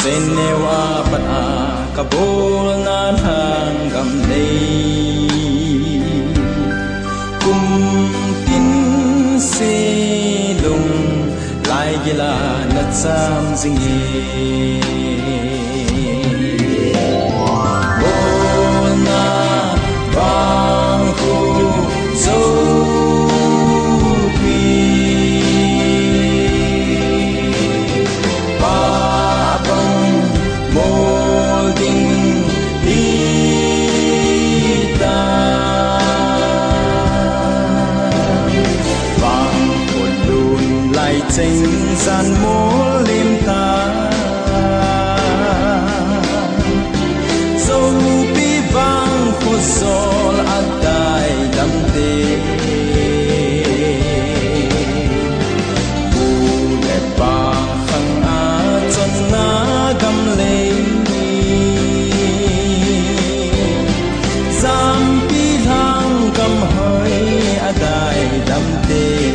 Senewa pat a kabul nan hangam nei kum tin se lung lai gila na sam zingi bona bang ku so tình gian mô lim ta dâu bi vang khu sol an đại đam tê bu đẹp ba khăng a chân na gam lê giam bi lang gam hơi a đại đam tê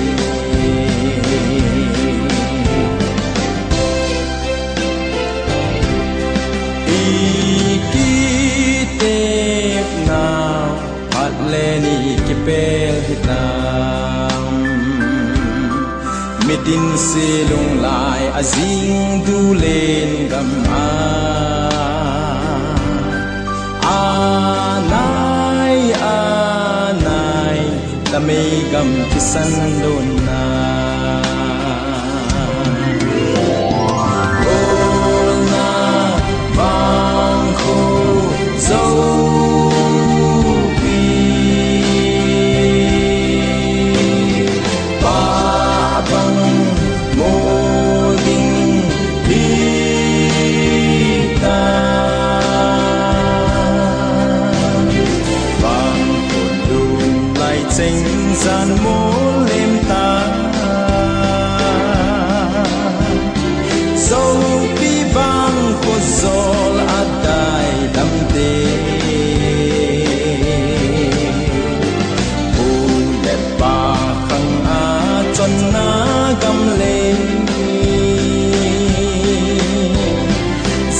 leni kipel hitam midin silung lai azing du len gam anai lamay gam kisan don na na bang ko zo gian mô lên ta dâu bi vang của gió là đại đam tê bu đẹp ba khăng a chân na gam lên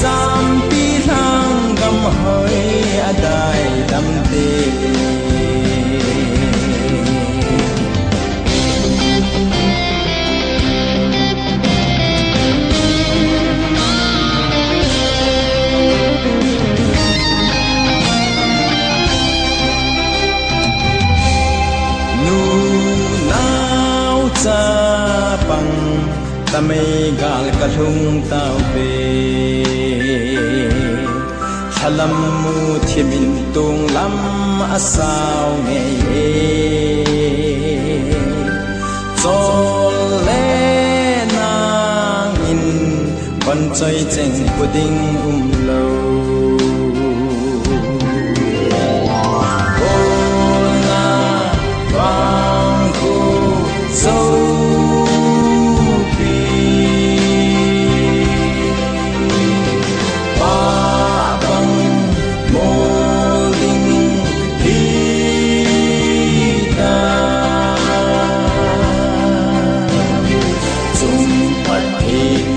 giam bi lang gam hơi a đại đam tê pang tamay gal kalung tao pe halam mu thimin tung lam asaw nge chol le nang in ban choi cheng puding lo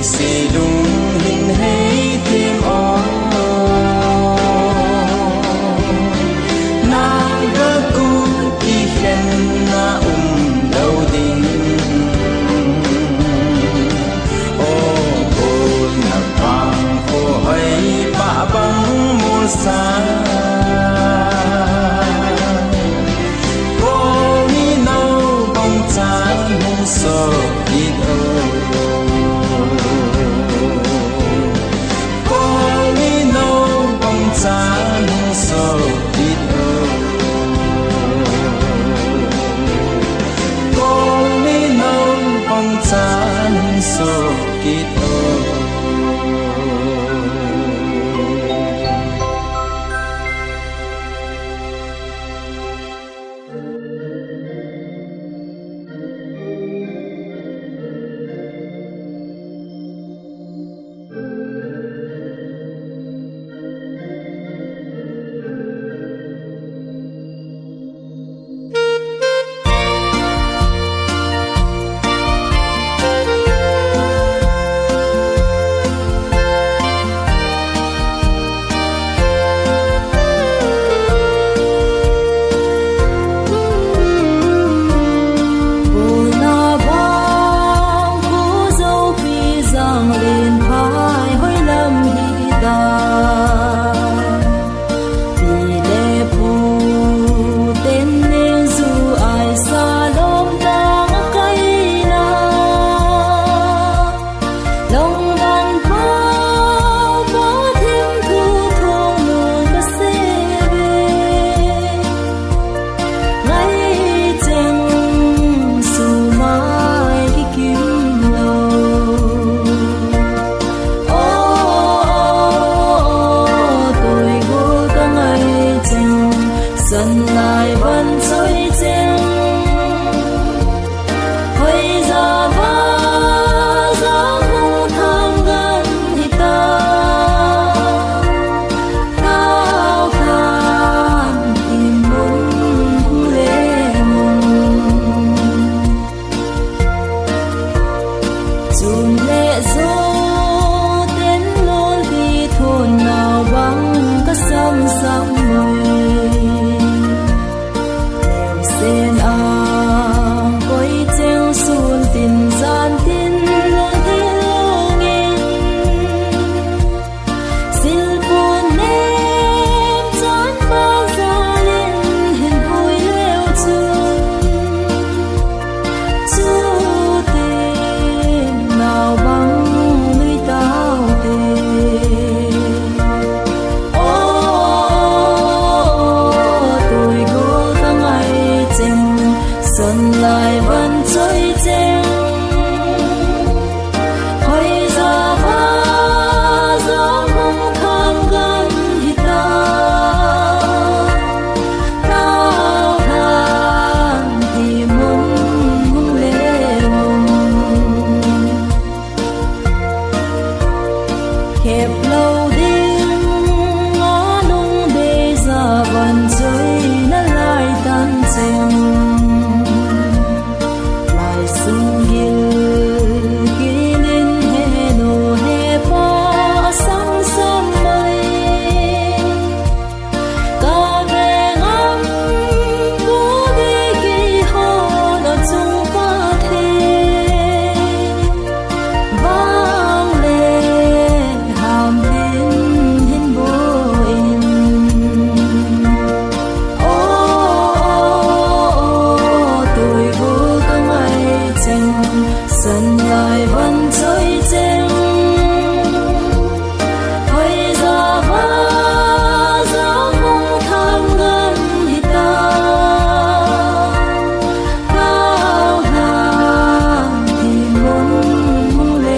se lung hin hay thêm đẹp lâu đêm ngõ nung để ra vẫn chơi nó lại tan chèn lại sung gil kỷ nên hè nô hè pa sáng sớm mây ca về ngắm vô về kỳ hồ nó chung qua thế vang lên hàm hiên hiên vô in tuổi vô có ngày chừng sân lại vẫn chơi chênh hơi ra va gió không tham ngân thì ta cao hàng thì muốn lệ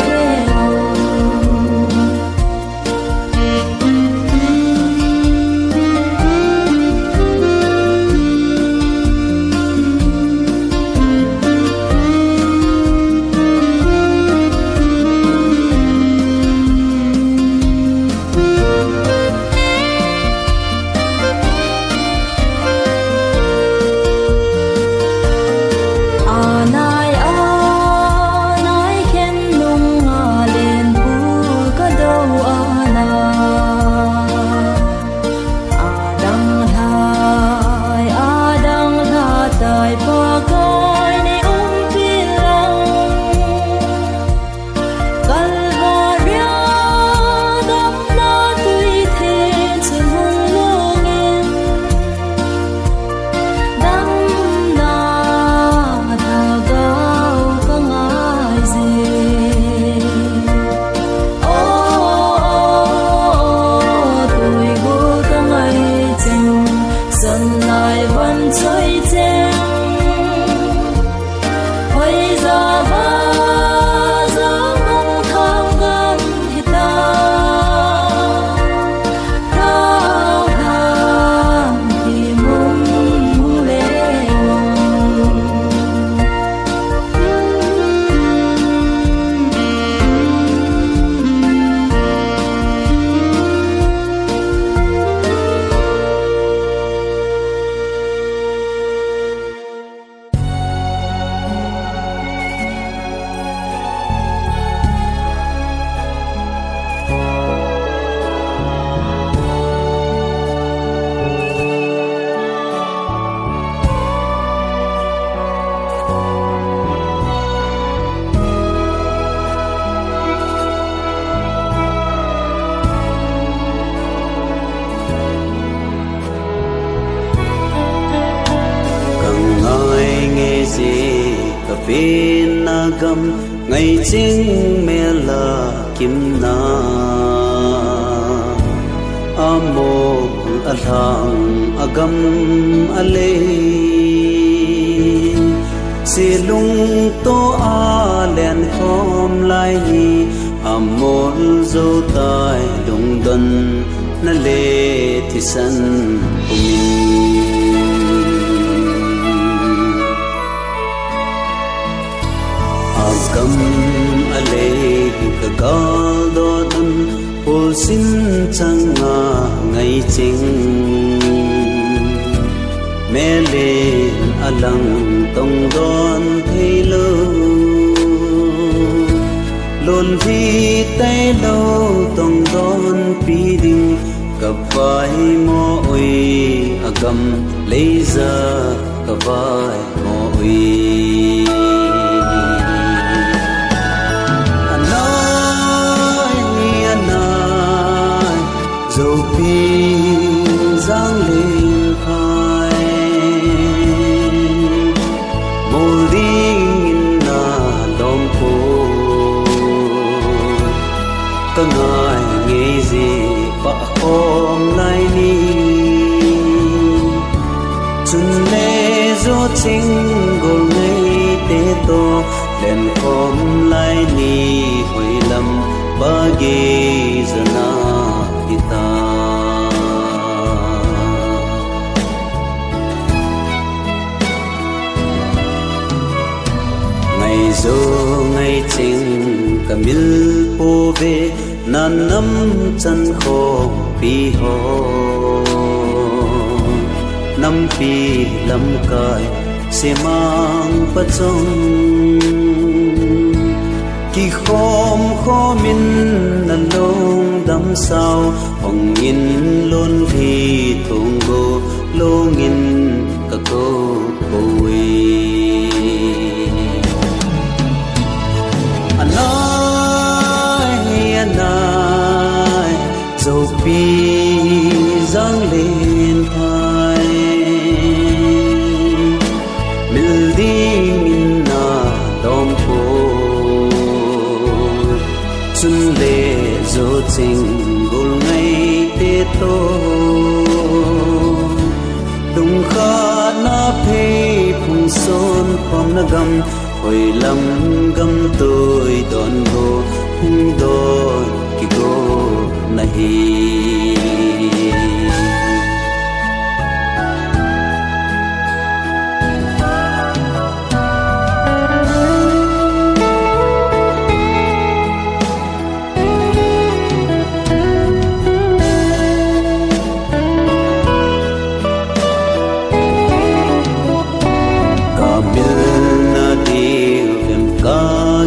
nai khen nung ngà lên pu có đâu đăng tha tại pa coi này pin lòng Calvaria đắm na tuy thế trên hùng lô nghiêng đắm na thà gao có ngại gì tuổi vô có ngày chừng dần lại vẫn chơi chênh hơi ra va gió không tham gân thì ta cao hàng thì muốn lệ cà phê na gam ngày chính mẹ là kim na amo athang agam ale silung to a len khom lai hi amol zo tai lung don na le thi san umin agam ale ka gal do dan pul sin changa ngai ching mele alang tong don thelo lon vi tay lo tong don pi ding ka vai mo oi agam leiza ka vai mo oi dầu pin giang lên khai mồ đinh na đom phố ta ngài nghe gì bạ hôm nay ni chun lê gió chính gồm ngay tế to lên hôm nay ni hồi lầm ba ghê zana kita ngày dô ngày chính camil po về nan nắm chân khô pi ho năm pi lâm cài sẽ mang bất trong kỳ khom khó min nan lông đắm sao hồng in luôn thì thùng go lô in cả cô bồi anh ơi dầu pi giăng lên hai mình đi na đom phố xuân lệ dỗ tình gồm ngày tết tô đúng khá na phê phùng son khom na gam hồi lâm gam tôi đón go hung đón kỳ go nahi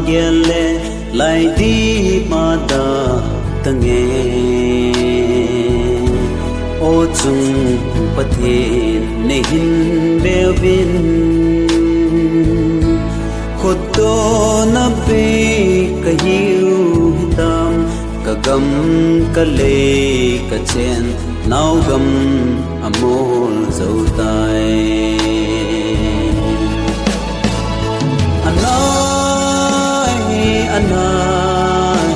gele lai di ma da tange o chung pathe ne hin belvin khoto na pe kahiu hitam ka gam ka le ka chen nau gam amol zau tai anai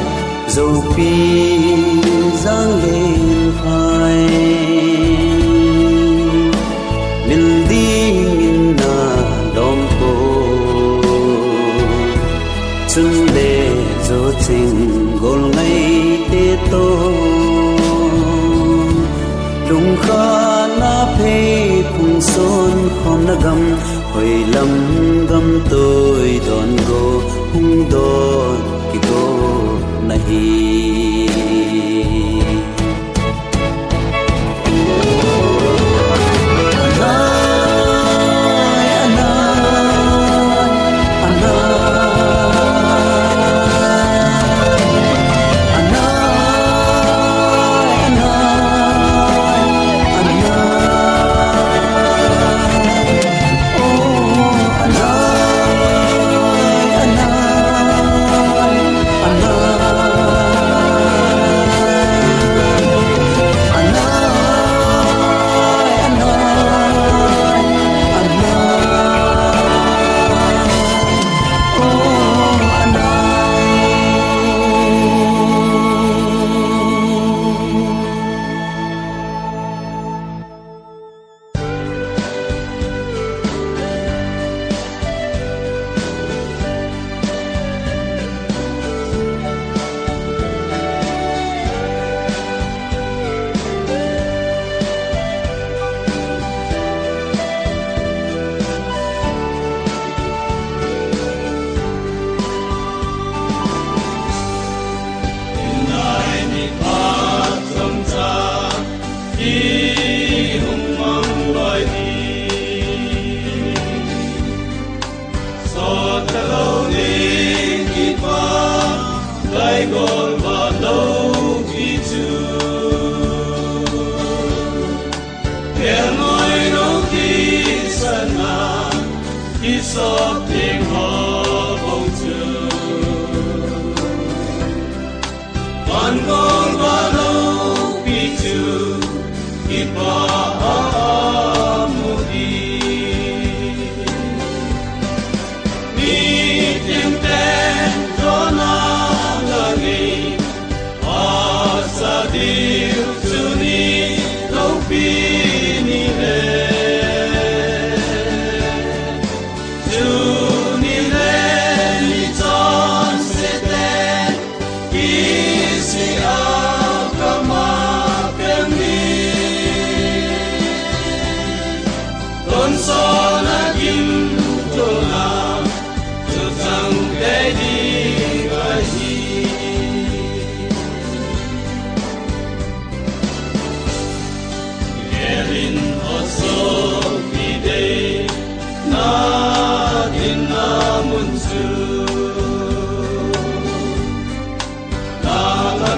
dầu pi giang lên phai mình đi nghìn na đom cô xuân để dỗ tình gồm ngày tết tô đúng khá na phê phùng son khom na gam hồi lâm gam tôi đón go hung đón kỳ go nahi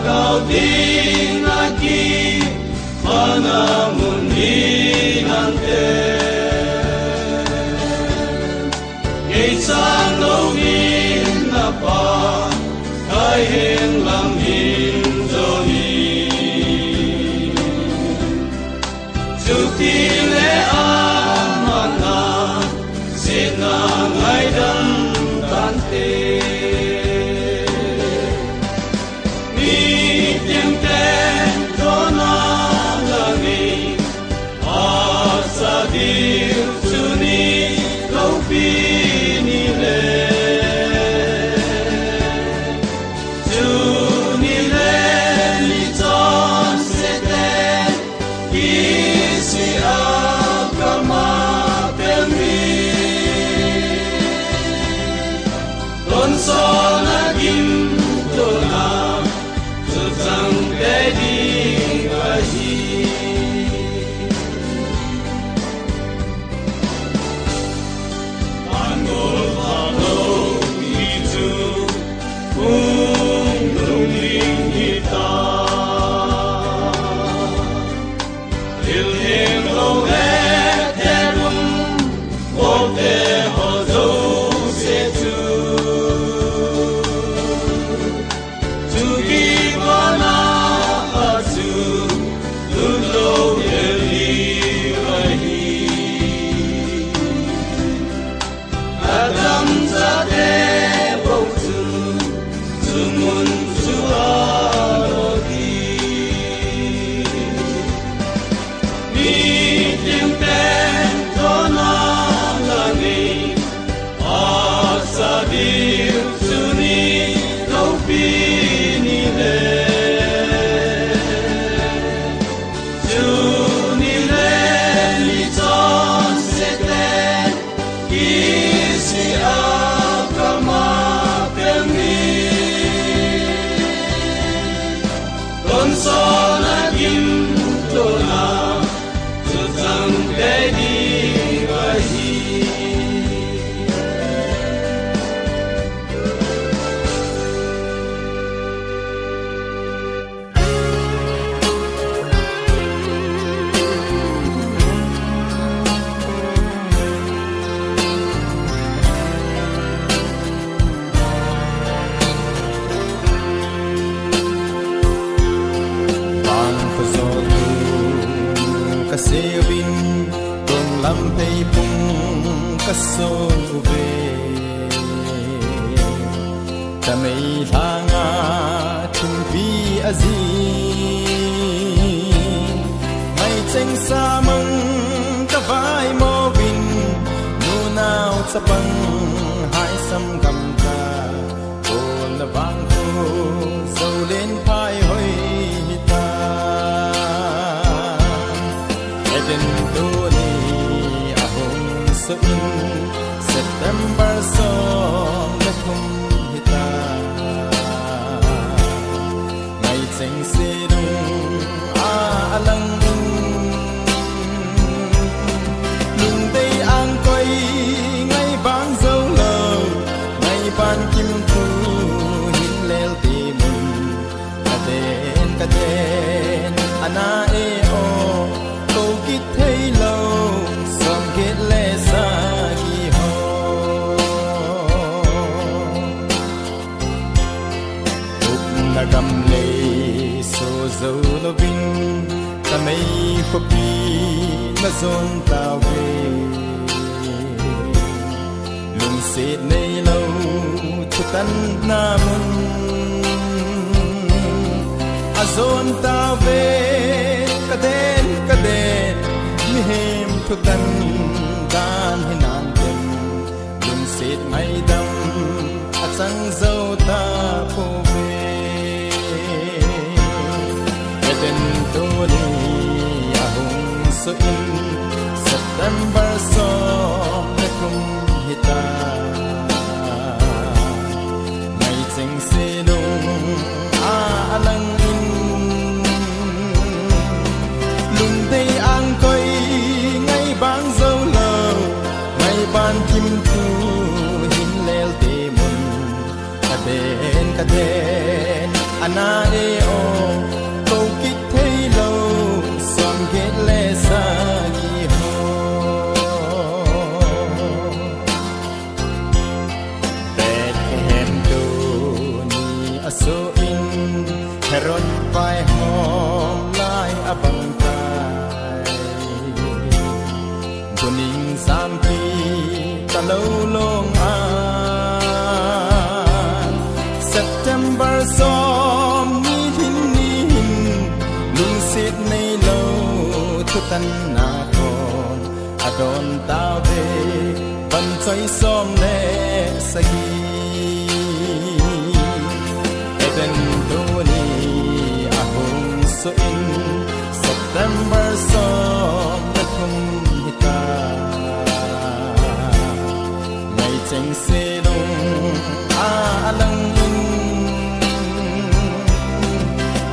kau ding aki manamun hinante Isang longin na pa Kai hing lam hin zoni Suti le amana Sina ngai dam tante Ni tiang ten tona lagi Asa dir suni kau pi Kaden anae o vai hom lai abangkai buning sampi kalau long an September som ni hin lung sit nei lo thu tan na kon adon ta ve ban choi som le sagi eden do ni ahong so in September som ta thum hita ngày cheng se long alang in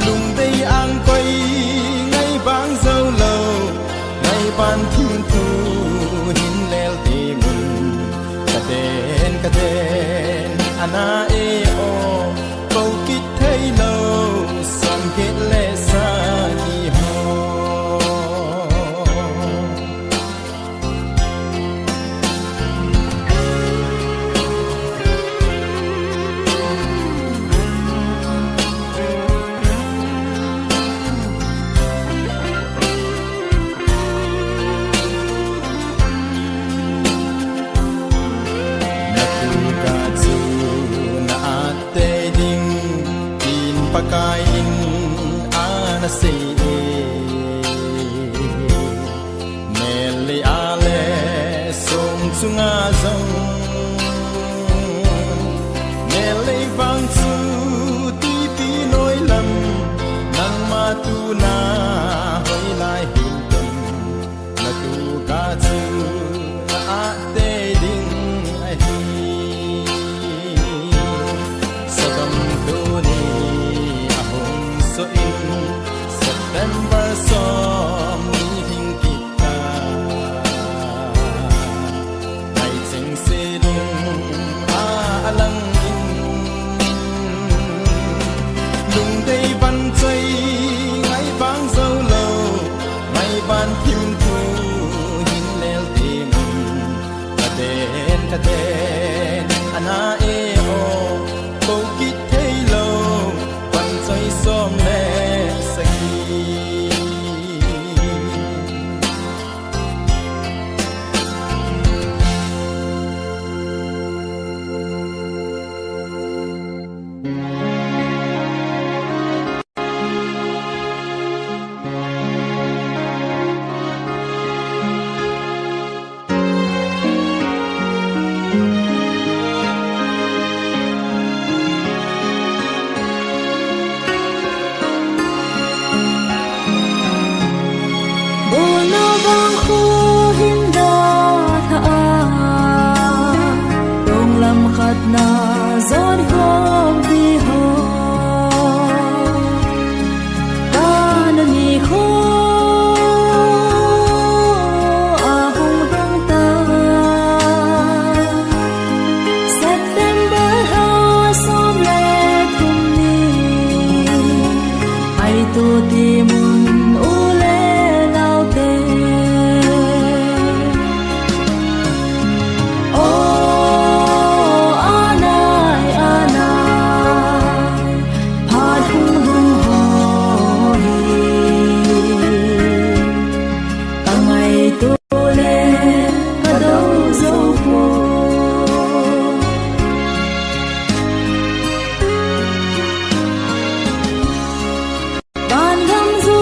lung dei ang koi ngày bang dâu lâu ngày ban thiên thu hin lel ti mun ka den ana e o câu kít thấy lâu son kết lệ sa ni ho pakain ana se nele ale som chunga zong nele bang chu ti pi noi lam nang ma tu na hoi lai hin ton na tu ka chu na a te ding ai hi sabam tu ni so in September som ni hing kita ngày cheng se lung alang in lung dei ban choi ngày bang dâu lâu ngày ban kim thu hin lel ti mun ka den ana e o ko kit thei lo ban choi som le sagi na zon hom di ho ta ni kho a hong dong ta September ha som le thum ni ai tu ti mun u le lao te ban gam du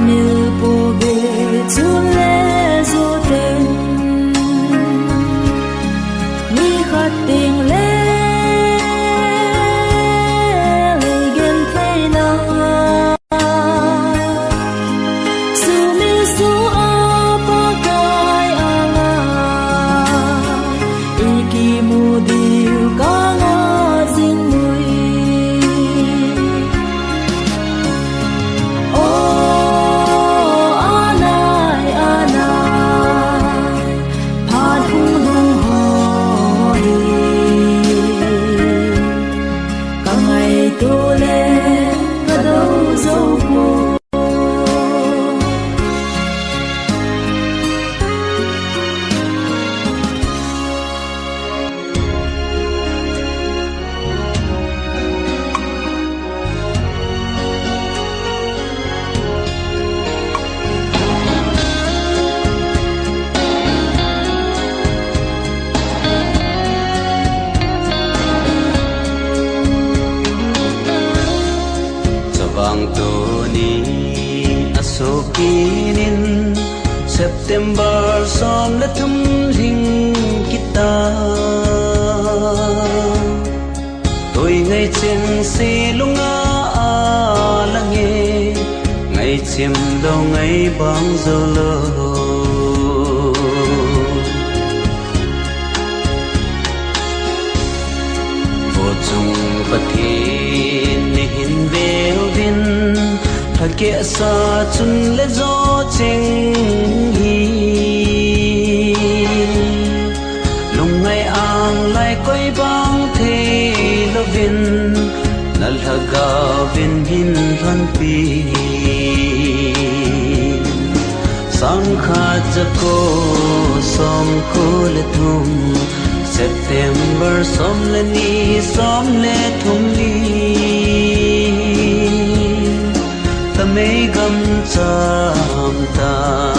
mil po về chun lê du tên mi khát tình lê lê gen thế na su mi su a pa kai anga iki mu diu ka nga zin mui Kinin September som la thum ring kita tôi ngày trên xe lunga la nghe ngày chiêm đâu ngày bóng dâu lơ vô chung bất thiên hin về vin kia sa chun le gió chênh hi lung ngày ang lại quay băng thế lo vin nal haga vin hin ran pi sang kha jako som ko le thum September som le ni som le thum ni mây gầm chạm ta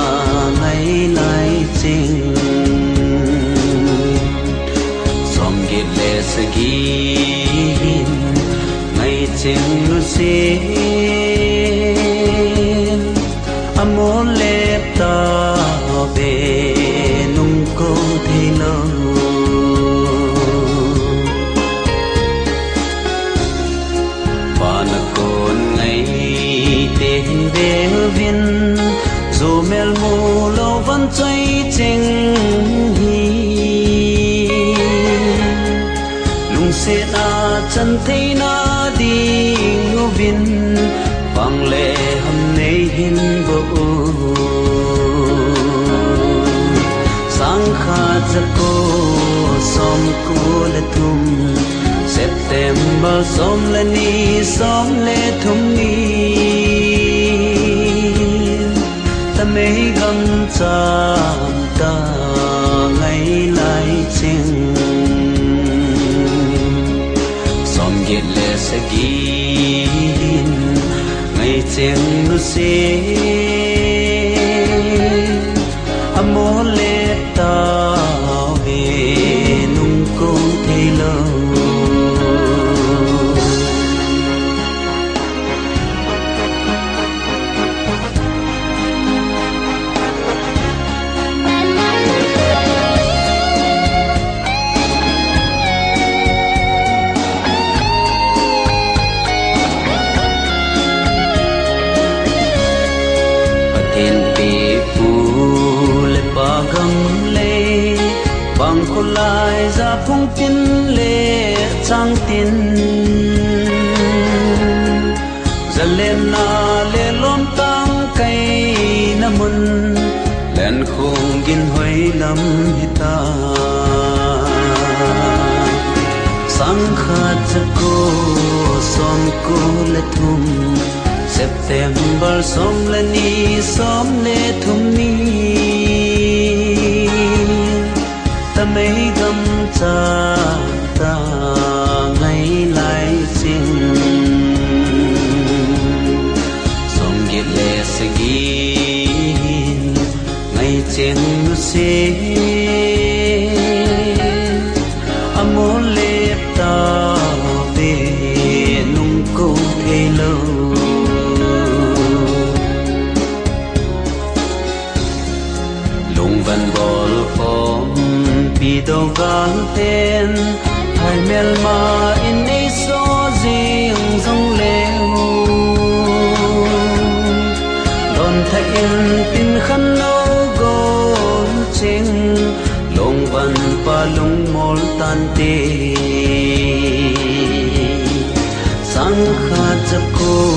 ngày lại chinh som git lệ sagi ngày chinh nu se amol lệ ta về nung cô thi lâu về viên dù mel mù lâu vẫn cháy chênh hi lung xe na chân thấy na đi ngô viên bằng lệ hầm nay hin vô sang kha cha cô som cô le thum September som le ni som le thum ni mây gầm chạm ta ngày lại chinh som git lệ sagi ngày chênh nu se amol lệ ta về nung cô thấy lâu bằng khôn lại ra phong tin lệ trang tin giờ lên na lệ lom tăng cây na mun lên khung gin hoy lâm hita sang kha chako som ko le thum September som le ni som le thum ni mây gầm chạm ta ngày lại chinh som git lệ sagi ngày chênh nu se amol lệ ta về nung cô thấy lâu đâu gan tên hai mel mà in ấy so riêng dòng leo đòn thay in tin khăn nâu gol chinh long văn pa lung mol tan tê sang khát giấc cô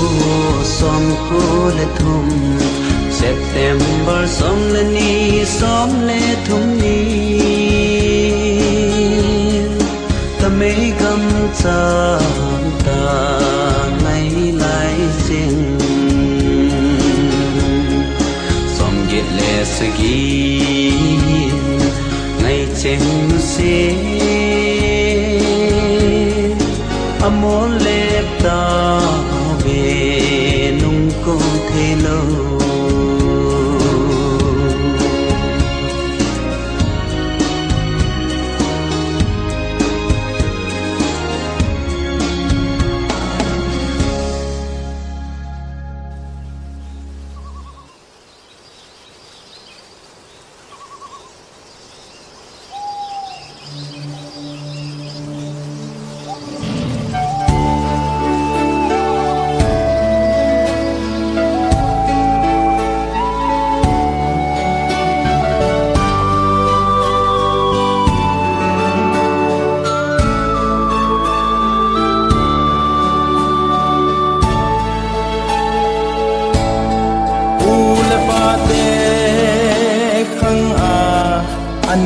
xóm cô lệ thum September xóm lệ ni xóm lệ thum ni ta mấy gam cha ta ngày lại riêng xóm ghét lệ sagi ngày chém xe amor lệ ta về nung cô thế lâu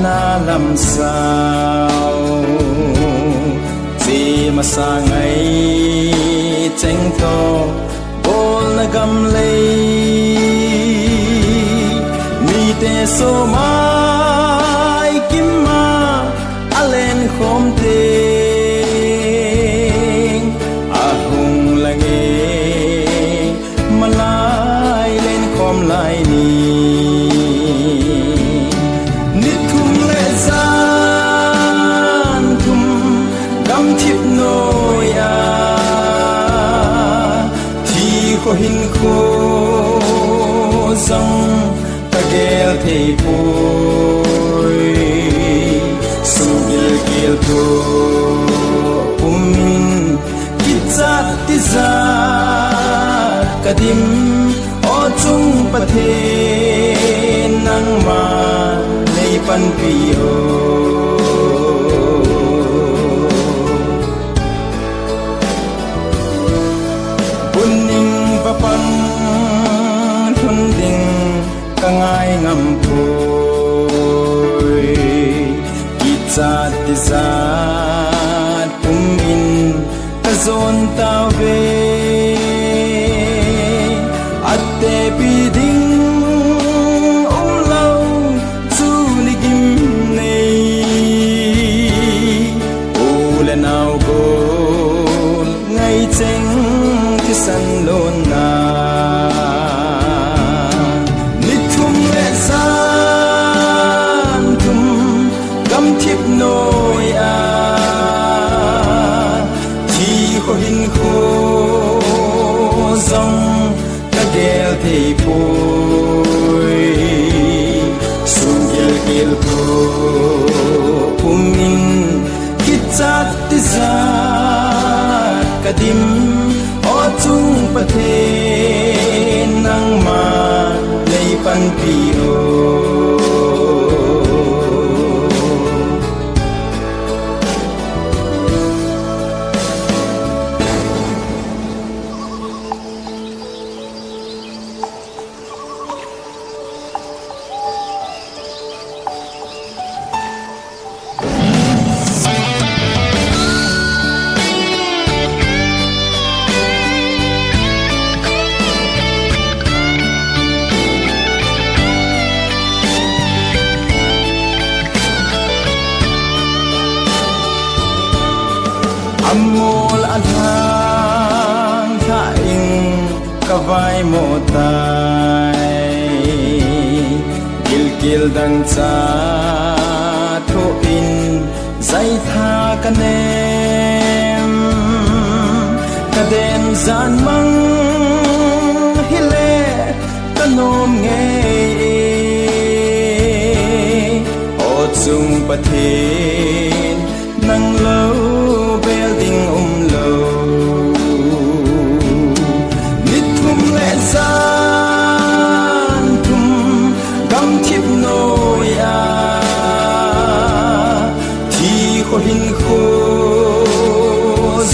na làm sao chỉ mà xa ngày tranh thô bol na gam lấy mi te so mai kim ma alen khom te a hung lange malai lên khom lại ni có hình khô dòng ta ghé thầy bồi sung gil gil thô kizat tizat kadim o chung pathe nang ma nei pan piyo pang thun ding kangai ngam poi kitsa tizat pumin kazon tawe atte biding umlau chu nigim nei ulenau gol ngai cheng kisan lon na nithum le san thum gam thip noi a thi ko hin kho zong ka gel thei poi sung gel gel ko pumin kitchat tizat kadim chung pathe nang ma nei pan piyo amol adhang tha ing kavai mo tai gil gil dang cha tho in zai tha kanem kaden zan mang hile kanom nge o sung pathin nang lo building lo nit thum le san thum gam chip no ya thi kho hin kho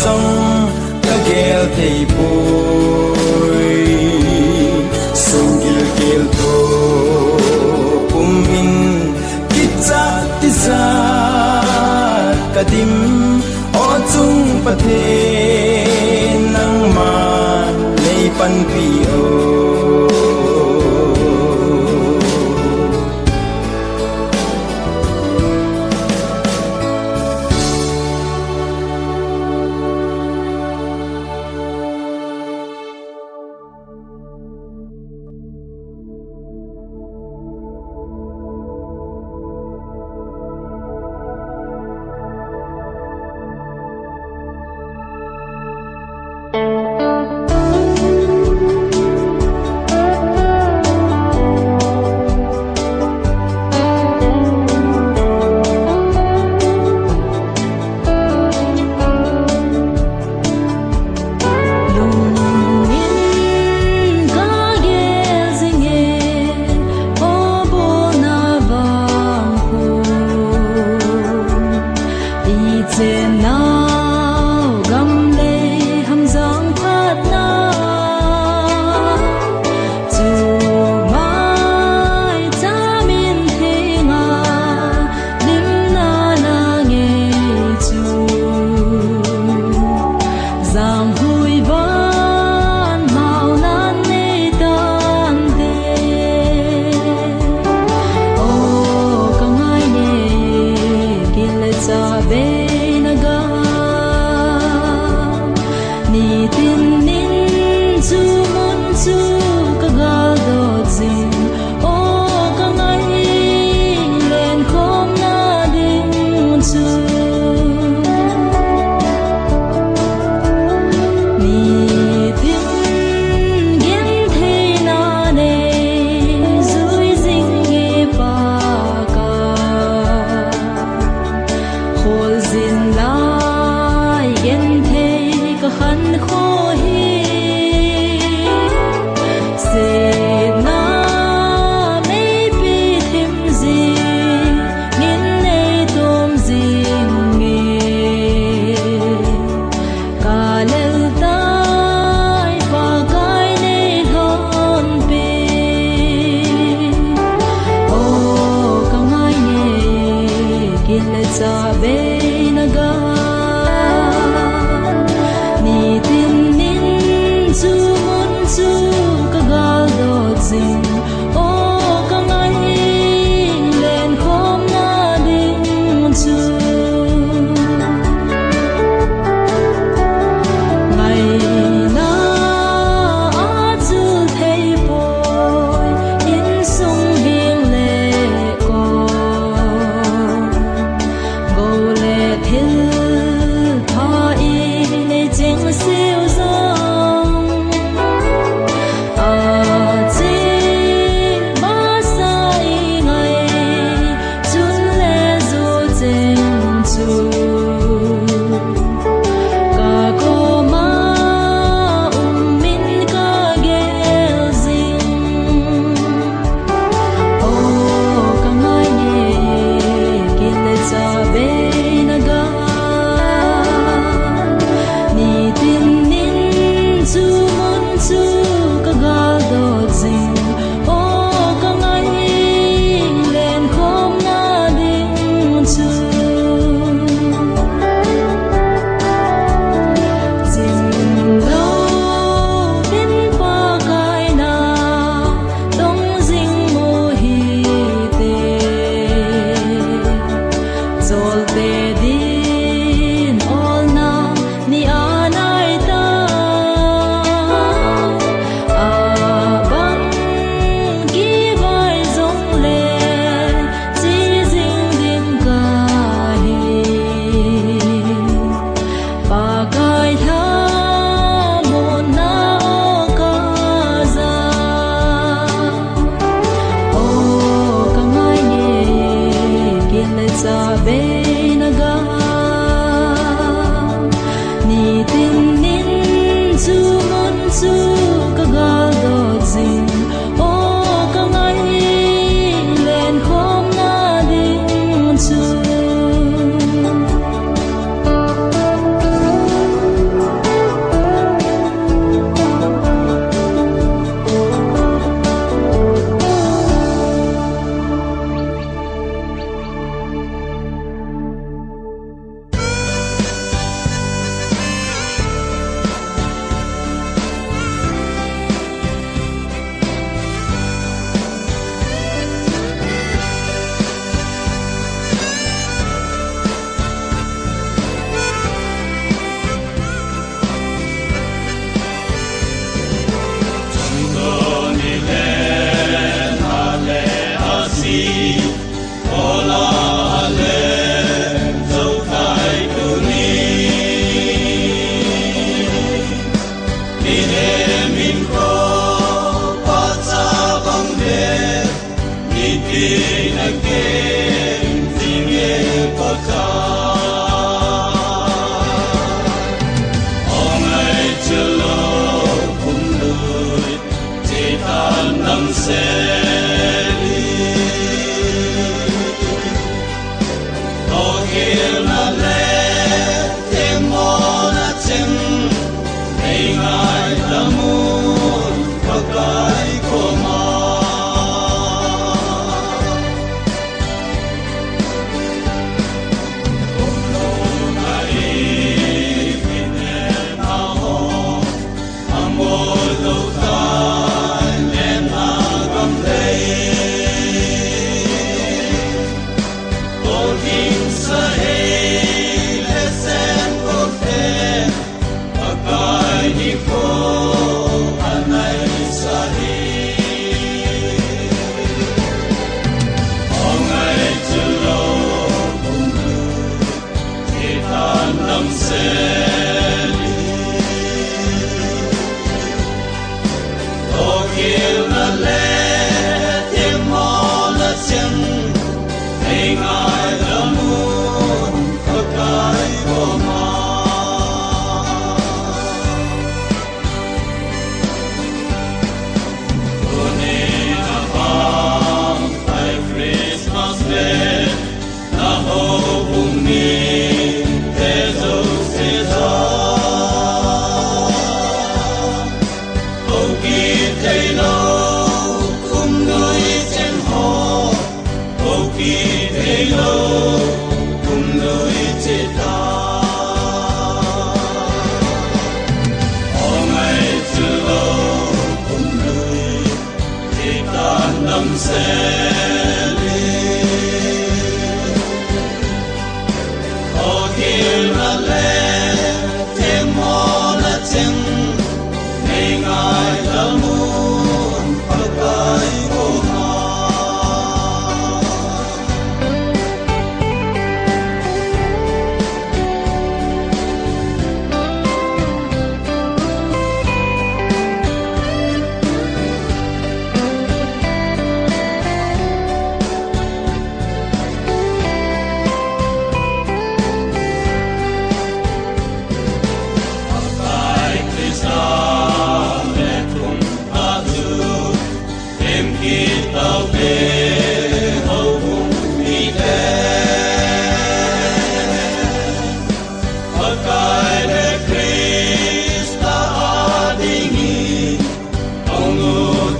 zong ka gel thei boy sung gil gil to pum min ki cha ti sa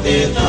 Te